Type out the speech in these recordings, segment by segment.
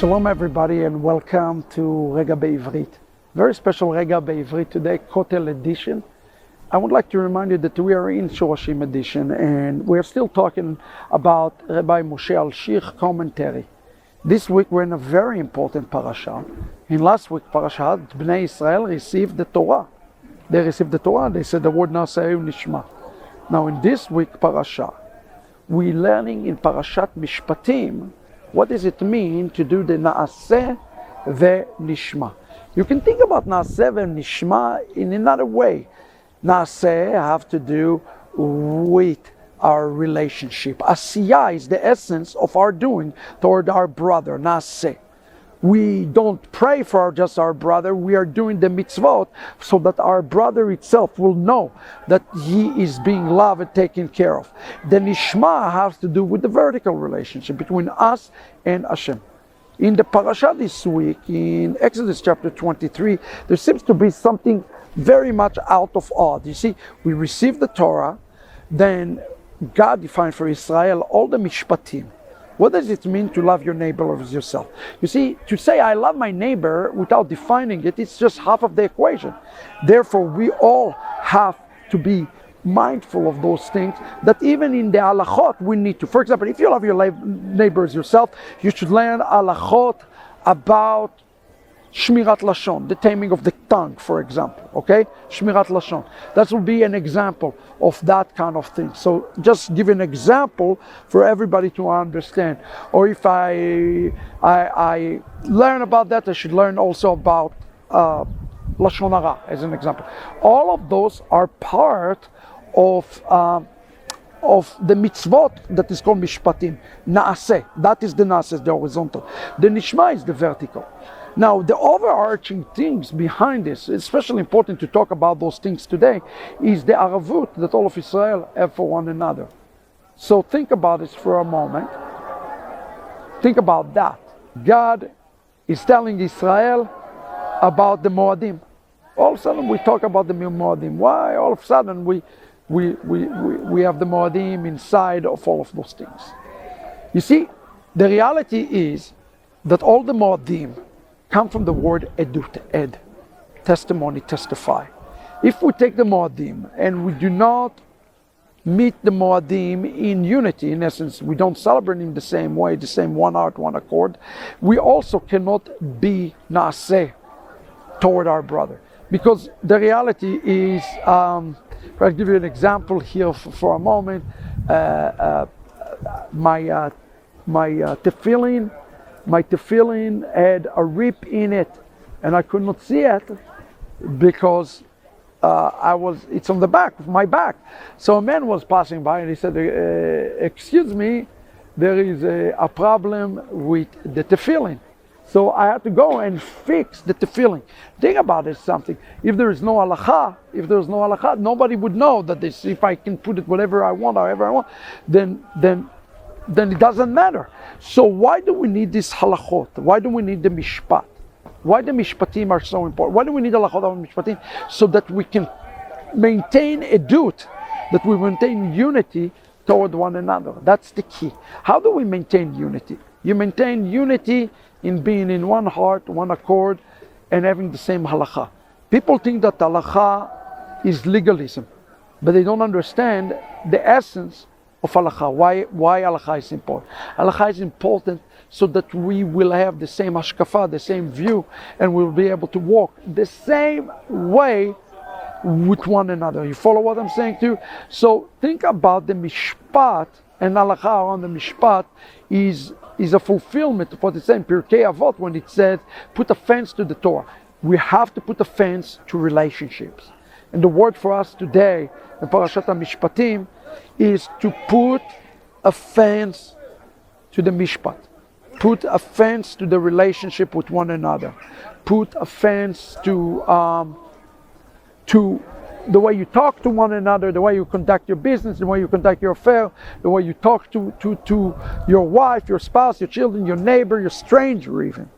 Shalom everybody and welcome to Regah Bivrit. Very special Regah Bivrit today, Kotel edition. I would like to remind you that we are in Shorashim edition and we're still talking about Rabbi Moshe Al-Shich commentary. This week we're in a very important parasha. In last week parasha, Bnei Israel received the Torah. They received the Torah, they said the word Naseh Nishma. Now in this week parasha, we're learning in Parashat Mishpatim, what does it mean to do the Naaseh ve'nishma? You can think about Naaseh ve'nishma in another way. Naaseh have to do with our relationship. Asiyah is the essence of our doing toward our brother, Naaseh. We don't pray for just our brother, we are doing the mitzvot so that our brother itself will know that he is being loved and taken care of. The nishma has to do with the vertical relationship between us and Hashem. In the parasha this week, in Exodus chapter 23, there seems to be something very much out of odd. You see, we receive the Torah, then God defined for Israel all the Mishpatim. What does it mean to love your neighbor as yourself? You see, to say I love my neighbor without defining it, it's just half of the equation. Therefore, we all have to be mindful of those things that even in the halachot we need to. For example, if you love your neighbor as yourself, you should learn halachot about Shmirat Lashon, the taming of the tongue, for example, okay? Shmirat Lashon. That will be an example of that kind of thing. So just give an example for everybody to understand. Or if I learn about that, I should learn also about Lashon Hara, as an example. All of those are part of the mitzvot that is called Mishpatim. Naaseh, that is the Naaseh, the horizontal. The Nishma is the vertical. Now, the overarching things behind this, especially important to talk about those things today, is the Ahavat that all of Israel have for one another. So think about this for a moment. Think about that. God is telling Israel about the Moadim. All of a sudden we talk about the Moadim. Why all of a sudden we have the Moadim inside of all of those things? You see, the reality is that all the Moadim come from the word edut, ed, testimony, testify. If we take the Moadim and we do not meet the Moadim in unity, in essence, we don't celebrate in the same way, the same one heart, one accord, we also cannot be Naaseh toward our brother. Because the reality is, I'll give you an example here for a moment. My tefillin had a rip in it, and I could not see it because it's on the back of my back. So a man was passing by and he said, excuse me, there is a problem with the tefillin. So I had to go and fix the tefillin. Think about it something. If there is no halakha, nobody would know that this, if I can put it whatever I want, however I want, then it doesn't matter. So why do we need this halachot? Why do we need the mishpat? Why the mishpatim are so important? Why do we need halachot and mishpatim? So that we can maintain edut, that we maintain unity toward one another. That's the key. How do we maintain unity? You maintain unity in being in one heart, one accord, and having the same halakha. People think that halakha is legalism, but they don't understand the essence of halakha. Why halakha is important? Halakha is important so that we will have the same hashkafa, the same view, and we'll be able to walk the same way with one another. You follow what I'm saying to you? So think about the mishpat, and halakha on the mishpat is a fulfillment of what it's saying in Pirkei Avot when it says, put a fence to the Torah. We have to put a fence to relationships. And the word for us today in Parashat Mishpatim is to put a fence to the mishpat. Put a fence to the relationship with one another. Put a fence to the way you talk to one another, the way you conduct your business, the way you conduct your affair, the way you talk to your wife, your spouse, your children, your neighbor, your stranger even.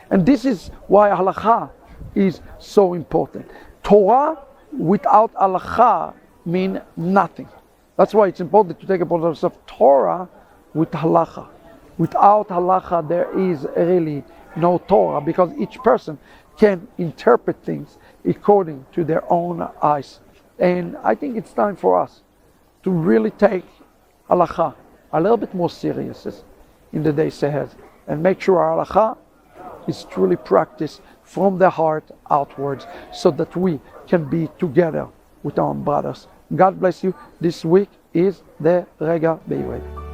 And this is why halakha is so important. Torah without halakha mean nothing. That's why it's important to take upon ourselves Torah with halakha. Without halacha, there is really no Torah, because each person can interpret things according to their own eyes. And I think it's time for us to really take halacha a little bit more serious in the days ahead, and make sure our halacha is truly practiced from the heart outwards, so that we can be together with our brothers. God bless you. This week is the Regah Bivrit.